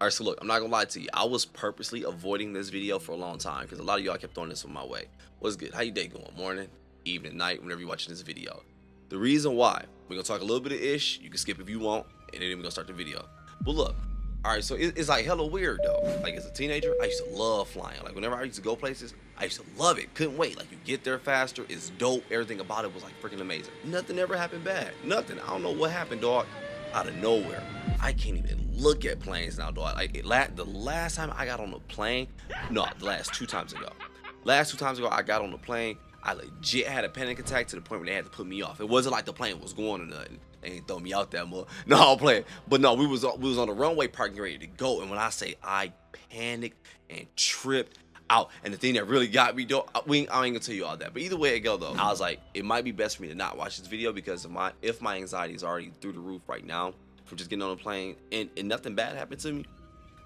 All right, so look, I'm not gonna lie to you. I was purposely avoiding this video for a long time because a lot of y'all kept throwing this on my way. What's good? How you day going? Morning, evening, night, whenever you're watching this video. The reason why, we're gonna talk a little bit of ish. You can skip if you want, and then we're gonna start the video. But look, all right, so it's like hella weird though. Like as a teenager, I used to love flying. Like whenever I used to go places, I used to love it. Couldn't wait. Like you get there faster. It's dope. Everything about it was like freaking amazing. Nothing ever happened bad. Nothing. I don't know what happened, dog. Out of nowhere, I can't even look at planes now, dog. Like the last time I got on a plane, no, the last two times ago. Last two times ago, I got on the plane. I legit had a panic attack to the point where they had to put me off. It wasn't like the plane was going or nothing. They ain't throw me out that much. No, I'm playing. But no, we was on the runway parking ready to go. And when I say I panicked and tripped out, and the thing that really got me, though, I ain't gonna tell you all that. But either way it go, though, I was like, it might be best for me to not watch this video because if my anxiety is already through the roof right now from just getting on a plane and nothing bad happened to me,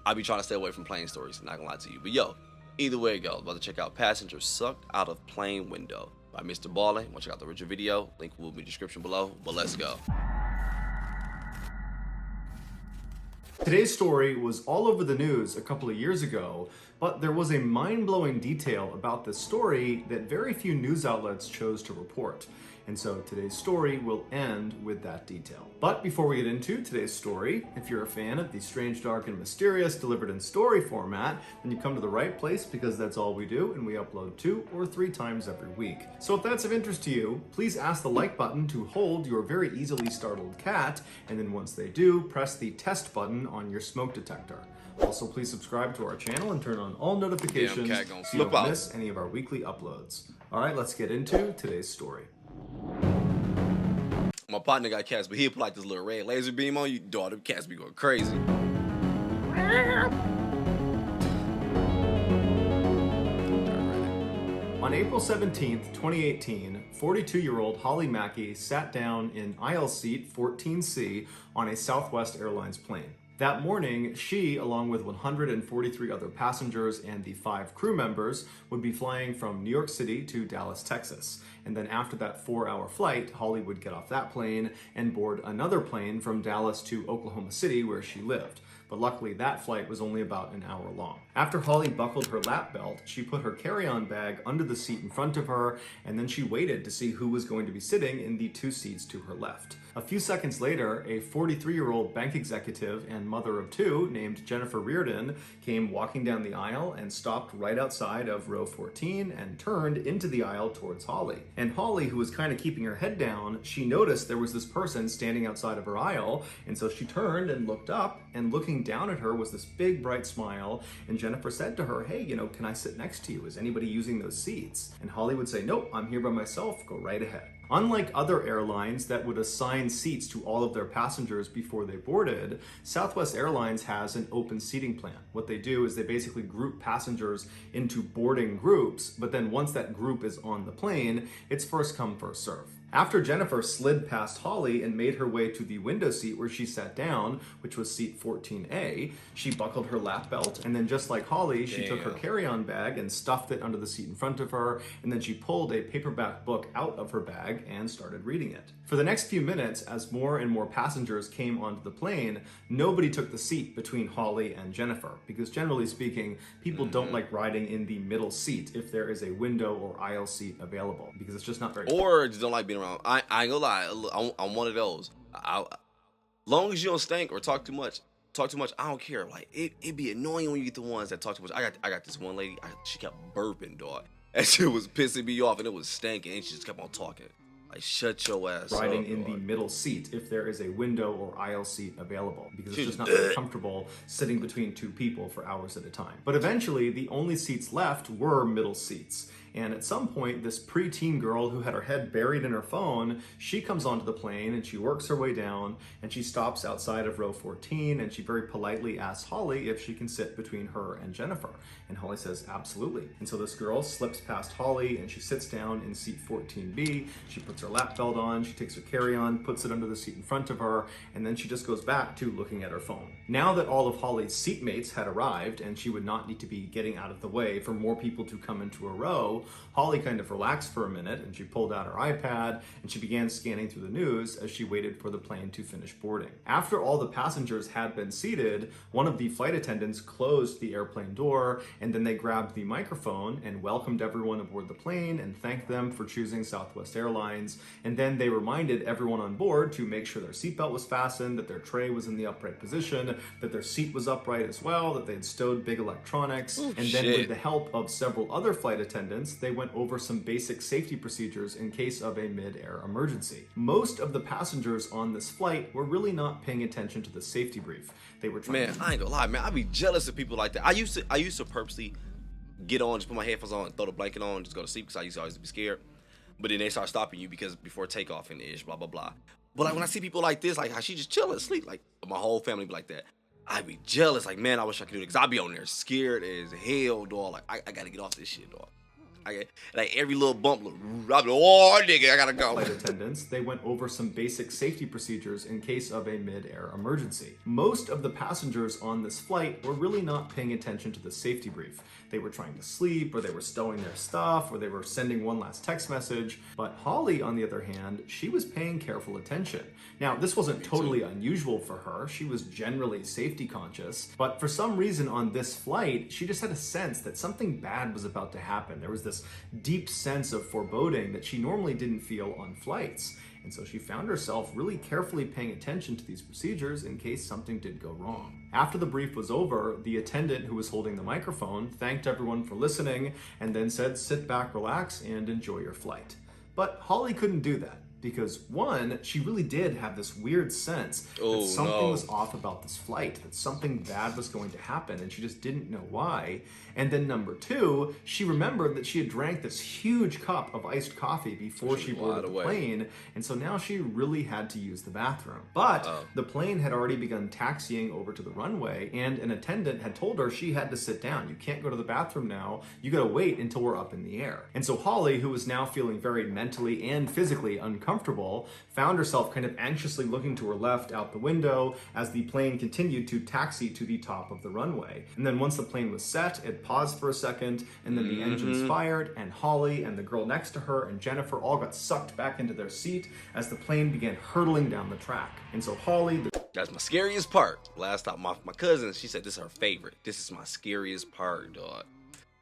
I'll be trying to stay away from plane stories. I'm not gonna lie to you. But yo, either way it goes, about to check out Passenger Sucked Out of Plane Window by MrBallen's. Want to check out the original video? Link will be in the description below. But let's go. Today's story was all over the news a couple of years ago, but there was a mind-blowing detail about this story that very few news outlets chose to report. And so today's story will end with that detail. But before we get into today's story, if you're a fan of the strange, dark, and mysterious delivered in story format, then you come to the right place because that's all we do, and we upload 2 or 3 times every week. So if that's of interest to you, please ask the like button to hold your very easily startled cat, and then once they do, press the test button on your smoke detector. Also, please subscribe to our channel and turn on all notifications so you don't miss any of our weekly uploads. All right, let's get into today's story. My partner got cats, but he'll put like this little red laser beam on you. Dog, them cats be going crazy. On April 17th, 2018, 42-year-old Holly Mackey sat down in aisle seat 14C on a Southwest Airlines plane. That morning, she, along with 143 other passengers and the 5 crew members, would be flying from New York City to Dallas, Texas. And then after that 4-hour flight, Holly would get off that plane and board another plane from Dallas to Oklahoma City, where she lived. But luckily, that flight was only about an hour long. After Holly buckled her lap belt, she put her carry-on bag under the seat in front of her, and then she waited to see who was going to be sitting in the 2 seats to her left. A few seconds later, a 43-year-old bank executive and mother of 2 named Jennifer Riordan came walking down the aisle and stopped right outside of row 14 and turned into the aisle towards Holly. And Holly, who was kind of keeping her head down, she noticed there was this person standing outside of her aisle, and so she turned and looked up, and looking down at her was this big bright smile, and Jennifer said to her, "Hey, can I sit next to you? Is anybody using those seats?" And Holly would say, "Nope, I'm here by myself, go right ahead." Unlike other airlines that would assign seats to all of their passengers before they boarded, Southwest Airlines has an open seating plan. What they do is they basically group passengers into boarding groups, but then once that group is on the plane, it's first come, first serve. After Jennifer slid past Holly and made her way to the window seat where she sat down, which was seat 14A, she buckled her lap belt, and then just like Holly, she took her carry-on bag and stuffed it under the seat in front of her, and then she pulled a paperback book out of her bag and started reading it. For the next few minutes, as more and more passengers came onto the plane, nobody took the seat between Holly and Jennifer, because generally speaking, people don't like riding in the middle seat if there is a window or aisle seat available, because it's just not very Or just don't like being around. I ain't gonna lie, I'm one of those. Long as you don't stink or talk too much, I don't care. Like it'd be annoying when you get the ones that talk too much. I got this one lady, she kept burping, dog. That shit was pissing me off, and it was stinking, and she just kept on talking. Like, shut your ass up, riding in dog. the middle seat if there is a window or aisle seat available, because it's just not very comfortable sitting between 2 people for hours at a time. But eventually, the only seats left were middle seats. And at some point, this preteen girl who had her head buried in her phone, she comes onto the plane and she works her way down, and she stops outside of row 14, and she very politely asks Holly if she can sit between her and Jennifer. And Holly says, absolutely. And so this girl slips past Holly and she sits down in seat 14B. She puts her lap belt on, she takes her carry-on, puts it under the seat in front of her, and then she just goes back to looking at her phone. Now that all of Holly's seatmates had arrived and she would not need to be getting out of the way for more people to come into a row, Holly kind of relaxed for a minute and she pulled out her iPad and she began scanning through the news as she waited for the plane to finish boarding. After all the passengers had been seated, one of the flight attendants closed the airplane door and then they grabbed the microphone and welcomed everyone aboard the plane and thanked them for choosing Southwest Airlines. And then they reminded everyone on board to make sure their seatbelt was fastened, that their tray was in the upright position, that their seat was upright as well, that they'd stowed big electronics. Ooh, and then with the help of several other flight attendants, they went over some basic safety procedures in case of a mid-air emergency. Most of the passengers on this flight were really not paying attention to the safety brief. They were trying Man, I ain't gonna lie, man. I'd be jealous of people like that. I used to purposely get on, just put my headphones on, throw the blanket on, just go to sleep because I used to always be scared. But then they start stopping you because before takeoff and ish, blah blah blah. But like when I see people like this, like how she just chilling, sleep, like my whole family be like that. I'd be jealous, like man, I wish I could do it because I'd be on there scared as hell, dog. Like I gotta get off this shit, dog. Like every little bump, I'd be like, oh nigga, I gotta go. Flight attendants, they went over some basic safety procedures in case of a mid-air emergency. Most of the passengers on this flight were really not paying attention to the safety brief. They were trying to sleep, or they were stowing their stuff, or they were sending one last text message. But Holly, on the other hand, she was paying careful attention. Now, this wasn't totally unusual for her. She was generally safety conscious, but for some reason on this flight, she just had a sense that something bad was about to happen. There was this deep sense of foreboding that she normally didn't feel on flights. And so she found herself really carefully paying attention to these procedures in case something did go wrong. After the brief was over, the attendant who was holding the microphone thanked everyone for listening and then said, "Sit back, relax, and enjoy your flight." But Holly couldn't do that. Because one, she really did have this weird sense that something was off about this flight, that something bad was going to happen, and she just didn't know why. And then number two, she remembered that she had drank this huge cup of iced coffee before she boarded the plane, and so now she really had to use the bathroom. But the plane had already begun taxiing over to the runway, and an attendant had told her she had to sit down. You can't go to the bathroom now. You gotta wait until we're up in the air. And so Holly, who was now feeling very mentally and physically uncomfortable, found herself kind of anxiously looking to her left out the window as the plane continued to taxi to the top of the runway. And then once the plane was set, it paused for a second, and then the engines fired, and Holly and the girl next to her and Jennifer all got sucked back into their seat as the plane began hurtling down the track. And so Holly... That's my scariest part. Last time, my cousin, she said this is her favorite. This is my scariest part, dog.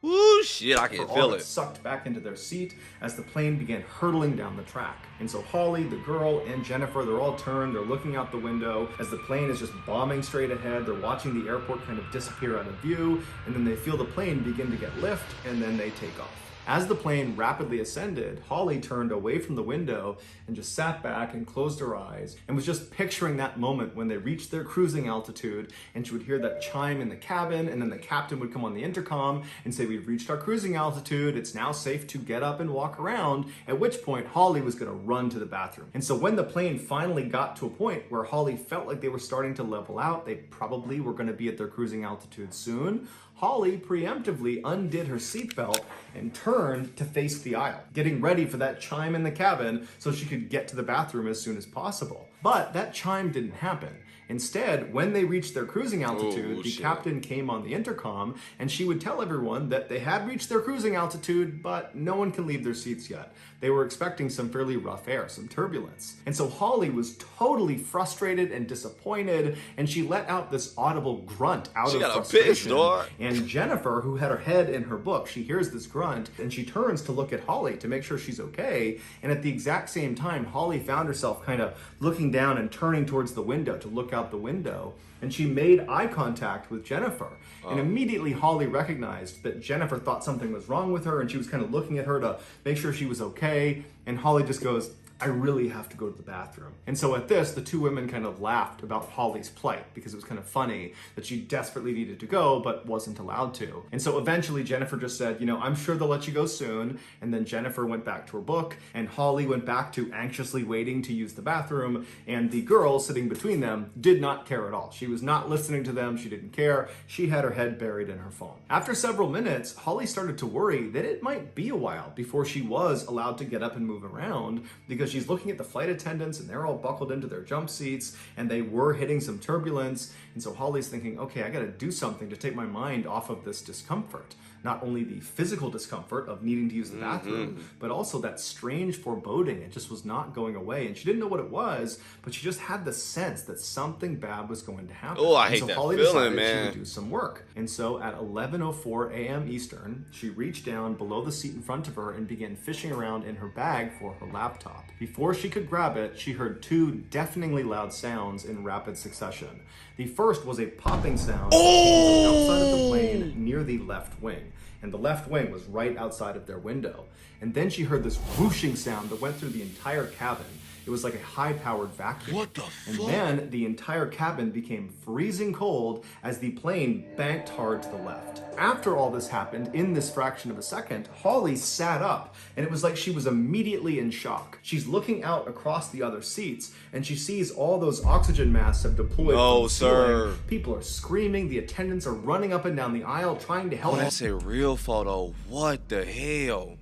Woo, shit, I can feel it. Sucked back into their seat as the plane began hurtling down the track. And so Holly, the girl, and Jennifer, they're all turned, they're looking out the window as the plane is just bombing straight ahead. They're watching the airport kind of disappear out of view, and then they feel the plane begin to get lift, and then they take off. As the plane rapidly ascended, Holly turned away from the window and just sat back and closed her eyes and was just picturing that moment when they reached their cruising altitude, and she would hear that chime in the cabin, and then the captain would come on the intercom and say, "We've reached our cruising altitude, it's now safe to get up and walk around," at which point Holly was going to run to the bathroom. And so when the plane finally got to a point where Holly felt like they were starting to level out, they probably were going to be at their cruising altitude soon, Holly preemptively undid her seatbelt and turned to face the aisle, getting ready for that chime in the cabin so she could get to the bathroom as soon as possible. But that chime didn't happen. Instead, when they reached their cruising altitude, the captain came on the intercom and she would tell everyone that they had reached their cruising altitude, but no one can leave their seats yet. They were expecting some fairly rough air, some turbulence. And so Holly was totally frustrated and disappointed, and she let out this audible grunt out of frustration. And Jennifer, who had her head in her book, she hears this grunt and she turns to look at Holly to make sure she's okay. And at the exact same time, Holly found herself kind of looking down and turning towards the window to look out the window, and she made eye contact with Jennifer. And immediately Holly recognized that Jennifer thought something was wrong with her, and she was kind of looking at her to make sure she was okay. And Holly just goes, "I really have to go to the bathroom." And so at this, the two women kind of laughed about Holly's plight because it was kind of funny that she desperately needed to go but wasn't allowed to. And so eventually Jennifer just said, "I'm sure they'll let you go soon." And then Jennifer went back to her book, and Holly went back to anxiously waiting to use the bathroom, and the girl sitting between them did not care at all. She was not listening to them. She didn't care. She had her head buried in her phone. After several minutes, Holly started to worry that it might be a while before she was allowed to get up and move around, because she's looking at the flight attendants and they're all buckled into their jump seats and they were hitting some turbulence. And so Holly's thinking, okay, I gotta do something to take my mind off of this discomfort. Not only the physical discomfort of needing to use the bathroom, but also that strange foreboding. It just was not going away. And she didn't know what it was, but she just had the sense that something bad was going to happen. Oh, I hate so that Holly feeling, decided man. she would do some work. And so at 11:04 a.m. Eastern, she reached down below the seat in front of her and began fishing around in her bag for her laptop. Before she could grab it, she heard two deafeningly loud sounds in rapid succession. The first was a popping sound outside of the plane near the left wing. And the left wing was right outside of their window. And then she heard this whooshing sound that went through the entire cabin. It was like a high-powered vacuum. What the fuck? And then the entire cabin became freezing cold as the plane banked hard to the left. After all this happened, in this fraction of a second, Holly sat up, and it was like she was immediately in shock. She's looking out across the other seats, and she sees all those oxygen masks have deployed from the ceiling. People are screaming, the attendants are running up and down the aisle trying to help. Oh, that's a real photo. What the hell?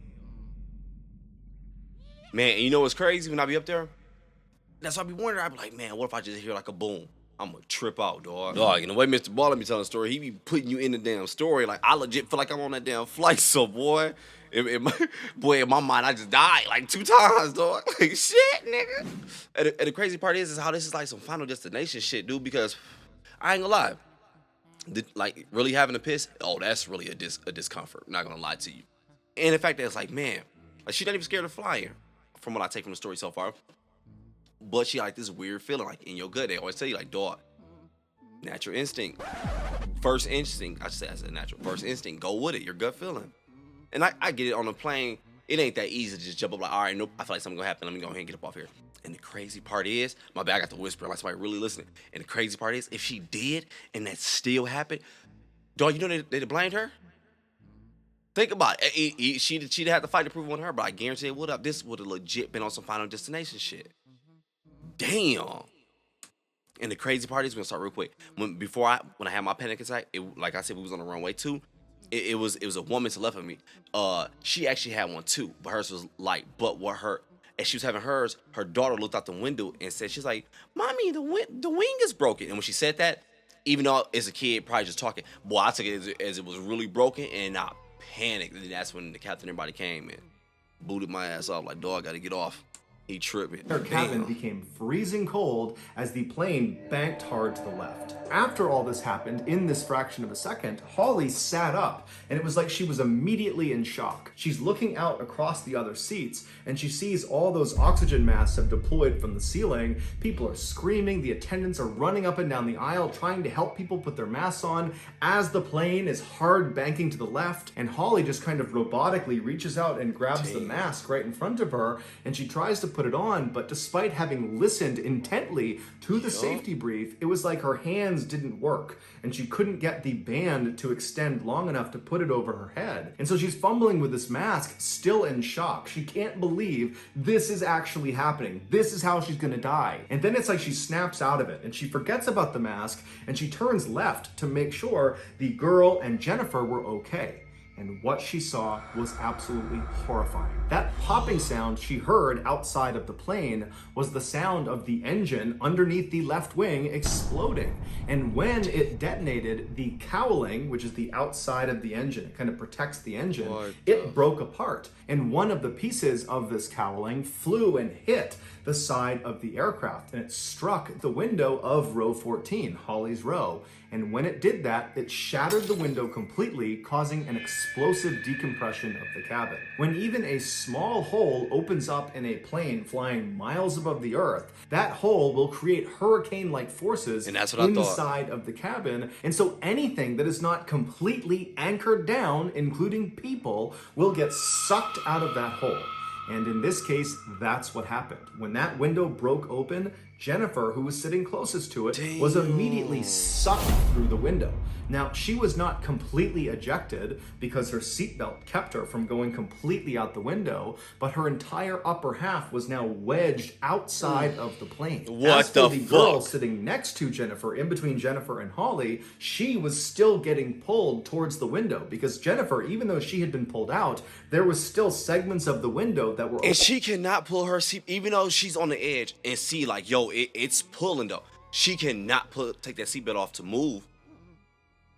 Man, and you know what's crazy when I be up there? That's why I be wondering. I be like, man, what if I just hear like a boom? I'm gonna trip out, dog. Dog, and the way MrBallen's be telling the story, he be putting you in the damn story. Like, I legit feel like I'm on that damn flight. So, boy, in my mind, I just died like 2 times, dog. Like, shit, nigga. And the crazy part is how this is like some Final Destination shit, dude, because I ain't gonna lie. Like, really having to piss, oh, that's really a discomfort. I'm not gonna lie to you. And the fact that it's like, man, like, she's not even scared of flying, from what I take from the story so far. But she like this weird feeling, like in your gut. They always tell you, like, dog, natural instinct, first instinct. I should say I said natural. First instinct, go with it. Your gut feeling. And I get it on the plane. It ain't that easy to just jump up like, all right, nope, I feel like something gonna happen. Let me go ahead and get up off here. And the crazy part is, my bad, I got to whisper like somebody really listening. And the crazy part is, if she did and that still happened, dog, you know they'd blamed her? Think about it. She'd have to fight to prove it on her, but I guarantee it would have. This would have legit been on some Final Destination shit. Damn. And the crazy part is, we're gonna start real quick. When I had my panic attack, like I said, we was on the runway too. It was a woman to the left of me. She actually had one too, but hers was light. But as she was having hers, her daughter looked out the window and said, she's like, "Mommy, the wing is broken." And when she said that, even though as a kid, probably just talking, boy, I took it as it was really broken, and I panicked. And that's when the captain and everybody came and booted my ass off. Like, dog, gotta get off. He tripping. Their cabin became freezing cold as the plane banked hard to the left. After all this happened, in this fraction of a second, Holly sat up, and it was like she was immediately in shock. She's looking out across the other seats, and she sees all those oxygen masks have deployed from the ceiling. People are screaming, the attendants are running up and down the aisle trying to help people put their masks on as the plane is hard banking to the left, and Holly just kind of robotically reaches out and grabs the mask right in front of her, and she tries to put it on, but despite having listened intently to the safety brief, it was like her hands didn't work, and she couldn't get the band to extend long enough to put it over her head. And so she's fumbling with this mask, still in shock. She can't believe this is actually happening. This is how she's gonna die. And then it's like she snaps out of it, and she forgets about the mask, and she turns left to make sure the girl and Jennifer were okay. And what she saw was absolutely horrifying. That popping sound she heard outside of the plane was the sound of the engine underneath the left wing exploding. And when it detonated, the cowling, which is the outside of the engine, it kind of protects the engine, it broke apart. And one of the pieces of this cowling flew and hit the side of the aircraft, and it struck the window of row 14, Holly's row. And when it did that, it shattered the window completely, causing an explosive decompression of the cabin. When even a small hole opens up in a plane flying miles above the earth, that hole will create hurricane-like forces inside of the cabin. And so anything that is not completely anchored down, including people, will get sucked out of that hole. And in this case, that's what happened. When that window broke open, Jennifer, who was sitting closest to it, was immediately sucked through the window. Now, she was not completely ejected because her seatbelt kept her from going completely out the window, but her entire upper half was now wedged outside of the plane. As for the girl sitting next to Jennifer, in between Jennifer and Holly, she was still getting pulled towards the window because Jennifer, even though she had been pulled out, there was still segments of the window that were and she cannot pull her seat, even though she's on the edge, and see like, yo, it's pulling though. she cannot take that seatbelt off to move.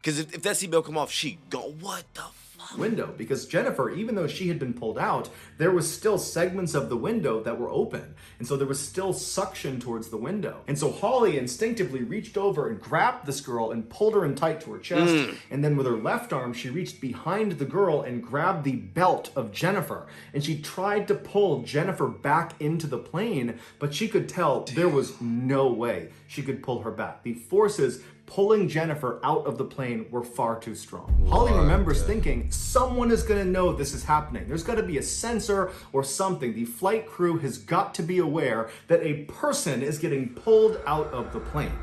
Because if that seatbelt come off, she go, what the fuck? Window, because Jennifer, even though she had been pulled out, there was still segments of the window that were open. And so there was still suction towards the window. And so Holly instinctively reached over and grabbed this girl and pulled her in tight to her chest. And then with her left arm, she reached behind the girl and grabbed the belt of Jennifer. And she tried to pull Jennifer back into the plane, but she could tell there was no way she could pull her back. The forces pulling Jennifer out of the plane were far too strong. Holly remembers thinking, someone is going to know this is happening. There's got to be a sensor or something. The flight crew has got to be aware that a person is getting pulled out of the plane.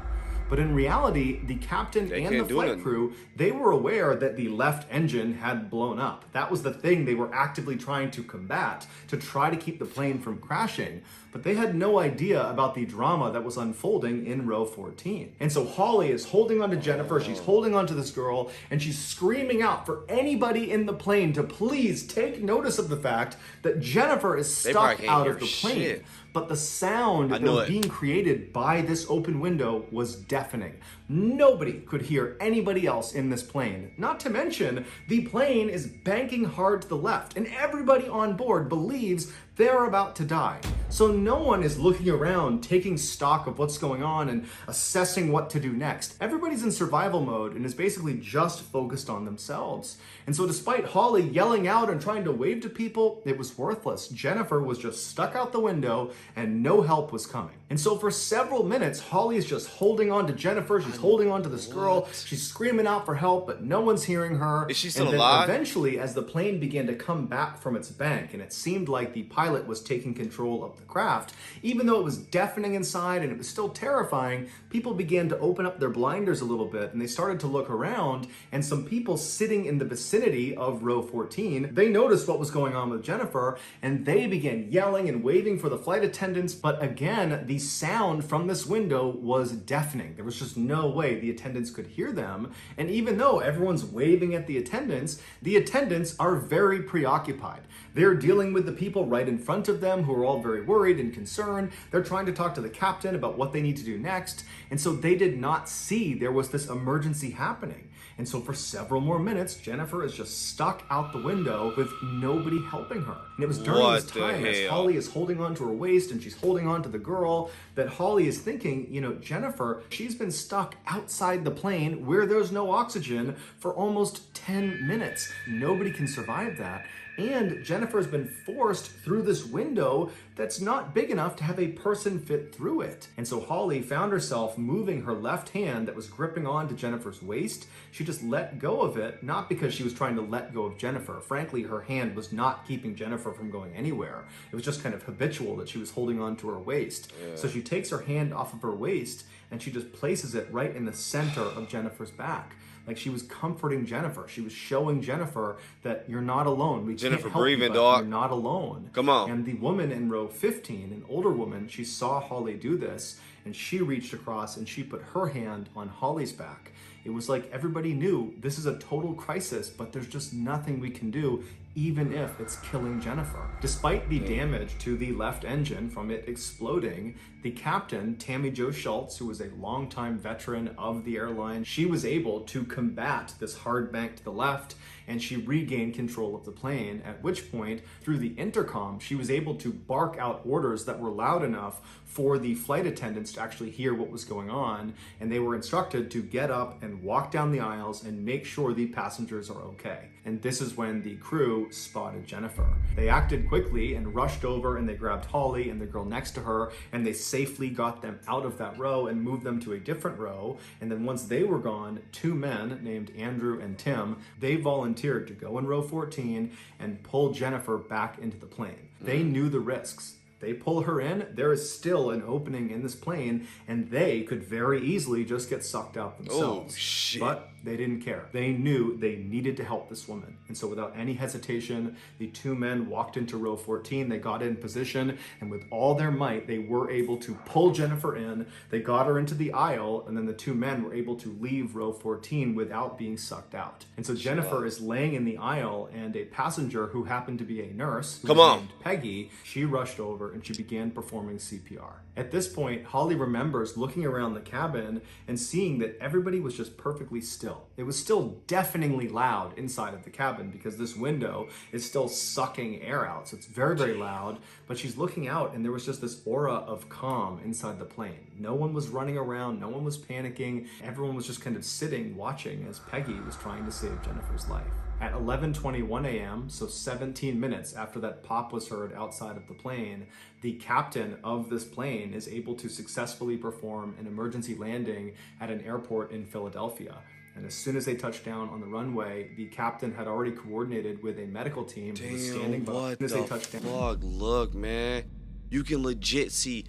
But in reality, the captain and the flight crew, they were aware that the left engine had blown up. That was the thing they were actively trying to combat, to try to keep the plane from crashing. But they had no idea about the drama that was unfolding in row 14. And so Holly is holding on to Jennifer, she's holding on to this girl, and she's screaming out for anybody in the plane to please take notice of the fact that Jennifer is stuck out of the plane. Shit. But the sound that was being created by this open window was deafening. Nobody could hear anybody else in this plane. Not to mention, the plane is banking hard to the left, and everybody on board believes they're about to die. So no one is looking around, taking stock of what's going on and assessing what to do next. Everybody's in survival mode and is basically just focused on themselves. And so despite Holly yelling out and trying to wave to people, it was worthless. Jennifer was just stuck out the window and no help was coming. And so for several minutes, Holly is just holding on to Jennifer. She's holding on to this girl. She's screaming out for help, but no one's hearing her. Is she still and then alive? Eventually, as the plane began to come back from its bank, and it seemed like the pilot was taking control of the craft, even though it was deafening inside and it was still terrifying, people began to open up their blinders a little bit and they started to look around, and some people sitting in the vicinity of row 14, they noticed what was going on with Jennifer and they began yelling and waving for the flight attendants. But again, the sound from this window was deafening. There was just no way the attendants could hear them. And even though everyone's waving at the attendants are very preoccupied. They're dealing with the people right in front of them who are all very worried and concerned. They're trying to talk to the captain about what they need to do next. And so they did not see there was this emergency happening. And so for several more minutes, Jennifer is just stuck out the window with nobody helping her. And it was during this time, as Holly is holding on to her waist and she's holding on to the girl, that Holly is thinking, you know, Jennifer, she's been stuck outside the plane where there's no oxygen for almost 10 minutes. Nobody can survive that. And Jennifer has been forced through this window that's not big enough to have a person fit through it. And so Holly found herself moving her left hand that was gripping onto Jennifer's waist. She just let go of it, not because she was trying to let go of Jennifer. Frankly, her hand was not keeping Jennifer from going anywhere. It was just kind of habitual that she was holding on to her waist. So she takes her hand off of her waist and she just places it right in the center of Jennifer's back. Like she was comforting Jennifer. She was showing Jennifer that you're not alone. We Jennifer can't help breathing, you, dog. you're not alone. Come on. And the woman in row 15, an older woman, she saw Holly do this and she reached across and she put her hand on Holly's back. It was like everybody knew this is a total crisis, but there's just nothing we can do, even if it's killing Jennifer. Despite the damage to the left engine from it exploding, the captain, Tammy Jo Schultz, who was a longtime veteran of the airline, she was able to combat this hard bank to the left and she regained control of the plane, at which point, through the intercom, she was able to bark out orders that were loud enough for the flight attendants to actually hear what was going on, and they were instructed to get up and walk down the aisles and make sure the passengers are okay. And this is when the crew spotted Jennifer. They acted quickly and rushed over and they grabbed Holly and the girl next to her and they safely got them out of that row and moved them to a different row. And then once they were gone, two men named Andrew and Tim, they volunteered to go in row 14 and pull Jennifer back into the plane. They knew the risks. They pull her in, there is still an opening in this plane, and they could very easily just get sucked out themselves. Oh, shit. But They didn't care. They knew they needed to help this woman. And so without any hesitation, the two men walked into row 14. They got in position, and with all their might, they were able to pull Jennifer in. They got her into the aisle, and then the two men were able to leave row 14 without being sucked out. And so Jennifer is laying in the aisle, and a passenger who happened to be a nurse, who was named Peggy, she rushed over and she began performing CPR. At this point, Holly remembers looking around the cabin and seeing that everybody was just perfectly still. It was still deafeningly loud inside of the cabin because this window is still sucking air out. So it's very, very loud, but she's looking out and there was just this aura of calm inside the plane. No one was running around, no one was panicking. Everyone was just kind of sitting, watching as Peggy was trying to save Jennifer's life. At 11:21 a.m., so 17 minutes after that pop was heard outside of the plane, the captain of this plane is able to successfully perform an emergency landing at an airport in Philadelphia. And as soon as they touched down on the runway, the captain had already coordinated with a medical team who was standing by. What the fuck? Look, man. You can legit see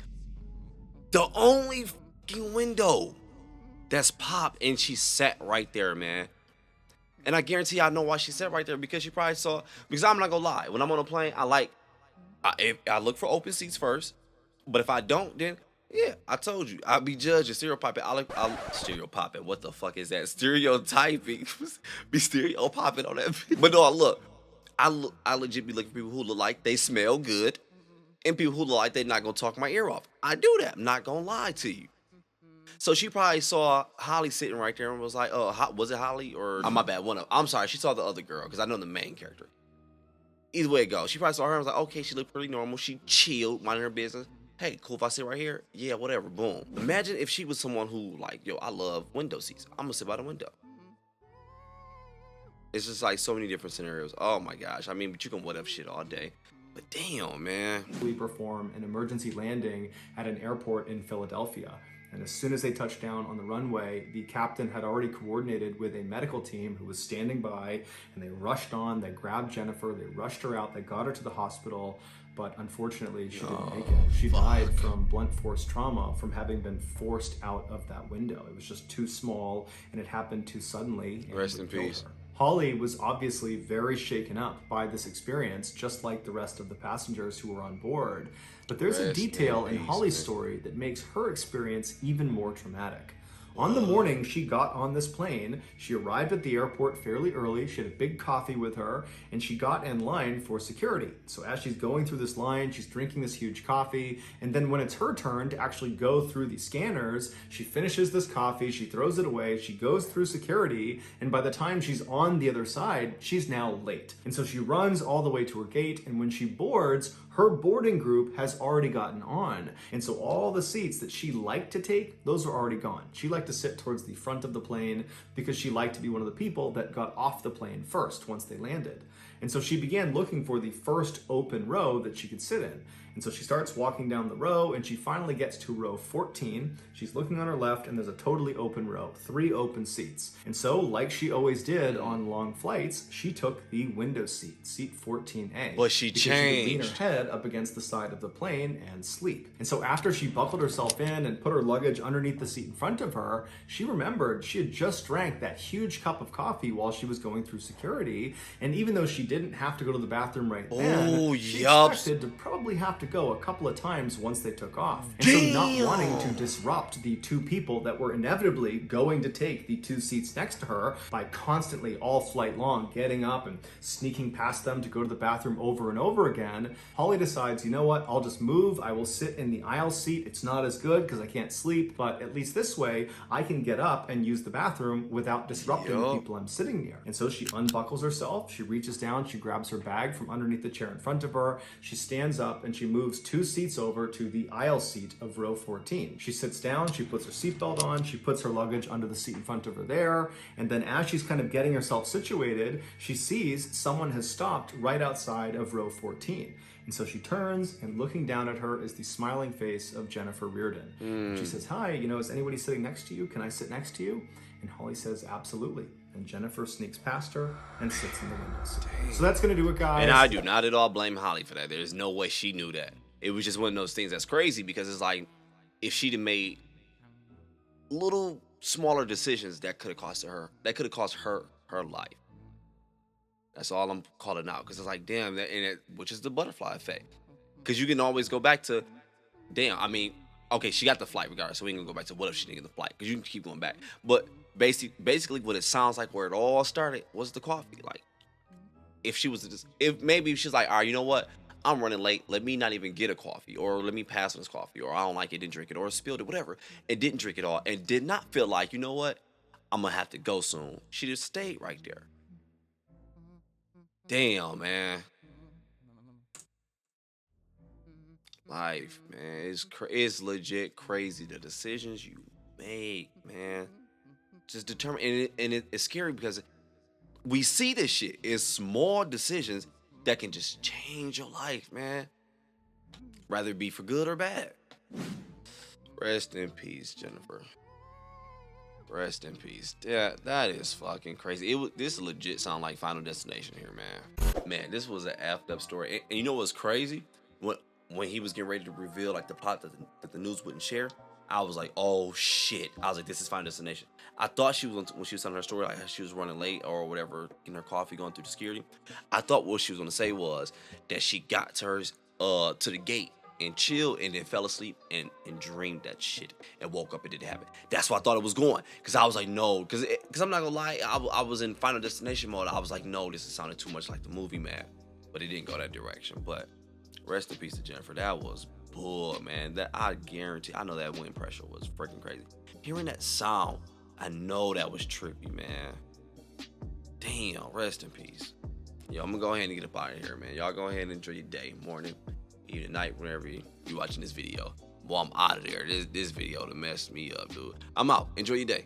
the only fucking window that's popped, and she sat right there, man. And I guarantee I know why she sat right there, because she probably saw, because I'm not gonna lie, when I'm on a plane, I look for open seats first, but if I don't, then yeah, I told you, I'll be judging stereotyping. Stereotyping, what the fuck is that? Stereotyping, be stereotyping on that. But no, I legit be looking for people who look like they smell good, and people who look like they're not gonna talk my ear off. I do that, I'm not gonna lie to you. So she probably saw Holly sitting right there and was like, oh, was it Holly or... my bad, I'm sorry, she saw the other girl, because I know the main character. Either way it goes, she probably saw her and was like, okay, she looked pretty normal. She chilled, minding her business. Hey, cool if I sit right here? Yeah, whatever, boom. Imagine if she was someone who, like, yo, I love window seats. I'm gonna sit by the window. It's just like so many different scenarios. Oh my gosh, I mean, but you can what up shit all day. But damn, man. We perform an emergency landing at an airport in Philadelphia. And as soon as they touched down on the runway, the captain had already coordinated with a medical team who was standing by, and they rushed on, they grabbed Jennifer, they rushed her out, they got her to the hospital, but unfortunately she didn't make it. She died from blunt force trauma from having been forced out of that window. It was just too small, and it happened too suddenly. Rest in peace. Holly was obviously very shaken up by this experience, just like the rest of the passengers who were on board. But there's a detail in Holly's story that makes her experience even more traumatic. On the morning she got on this plane, she arrived at the airport fairly early. She had a big coffee with her, and she got in line for security. So as she's going through this line, she's drinking this huge coffee, and then when it's her turn to actually go through the scanners, she finishes this coffee, she throws it away, she goes through security, and by the time she's on the other side, she's now late. And so she runs all the way to her gate, and when she boards, her boarding group has already gotten on. And so all the seats that she liked to take, those are already gone. She liked to sit towards the front of the plane because she liked to be one of the people that got off the plane first once they landed. And so she began looking for the first open row that she could sit in. And so she starts walking down the row, and she finally gets to row 14. She's looking on her left, and there's a totally open row, 3 open seats. And so, like she always did on long flights, she took the window seat, seat 14A. But she changed. She could lean her head up against the side of the plane and sleep. And so after she buckled herself in and put her luggage underneath the seat in front of her, she remembered she had just drank that huge cup of coffee while she was going through security. And even though she didn't have to go to the bathroom right then, she expected to probably have to go a couple of times once they took off. And so not wanting to disrupt the 2 people that were inevitably going to take the 2 seats next to her by constantly all flight long getting up and sneaking past them to go to the bathroom over and over again, Holly decides, you know what, I'll just move. I will sit in the aisle seat. It's not as good because I can't sleep, but at least this way I can get up and use the bathroom without disrupting the people I'm sitting near. And so she unbuckles herself, she reaches down, she grabs her bag from underneath the chair in front of her, she stands up, and she moves 2 seats over to the aisle seat of row 14. She sits down, she puts her seatbelt on, she puts her luggage under the seat in front of her there, and then as she's kind of getting herself situated, she sees someone has stopped right outside of row 14. And so she turns, and looking down at her is the smiling face of Jennifer Riordan. And she says, hi, is anybody sitting next to you? Can I sit next to you? And Holly says, absolutely. And Jennifer sneaks past her and sits in the window seat. So that's going to do it, guys. And I do not at all blame Holly for that. There's no way she knew that. It was just one of those things that's crazy, because it's like, if she'd have made little smaller decisions that could have cost her her life. That's all I'm calling out, because it's like, damn, which is the butterfly effect. Because you can always go back to, damn, I mean, okay, she got the flight regardless, so we ain't gonna go back to what if she didn't get the flight, because you can keep going back. But basically, what it sounds like where it all started was the coffee. Like, if she was just, if maybe she's like, all right, you know what? I'm running late. Let me not even get a coffee, or let me pass on this coffee, or I don't like it, didn't drink it, or spilled it, whatever, and didn't drink it all, and did not feel like, you know what? I'm gonna have to go soon. She just stayed right there. Damn, man. Life, man, it's legit crazy the decisions you make, man. Just determine, it's scary because we see this shit. It's small decisions that can just change your life, man. Rather it be for good or bad. Rest in peace, Jennifer. Rest in peace. Yeah, that is fucking crazy. This legit sound like Final Destination here, man. Man, this was an effed up story. And you know what's crazy? When he was getting ready to reveal like the plot that the news wouldn't share, I was like, oh shit. I was like, this is Final Destination. I thought when she was telling her story, like she was running late or whatever, getting her coffee, going through the security. I thought what she was gonna say was that she got to her to the gate and chilled and then fell asleep and dreamed that shit and woke up and didn't happen. That's why I thought it was going. Cause I was like, no, cause I'm not gonna lie, I was in Final Destination mode. I was like, no, this is sounding too much like the movie, man. But it didn't go that direction. But rest in peace to Jennifer. That was bull, man. That I guarantee. I know that wind pressure was freaking crazy. Hearing that sound, I know that was trippy, man. Damn. Rest in peace. Yo, I'm gonna go ahead and get up out of here, man. Y'all go ahead and enjoy your day, morning, evening, night, whenever you watching this video. Well, I'm out of there. This video to mess me up, dude. I'm out. Enjoy your day.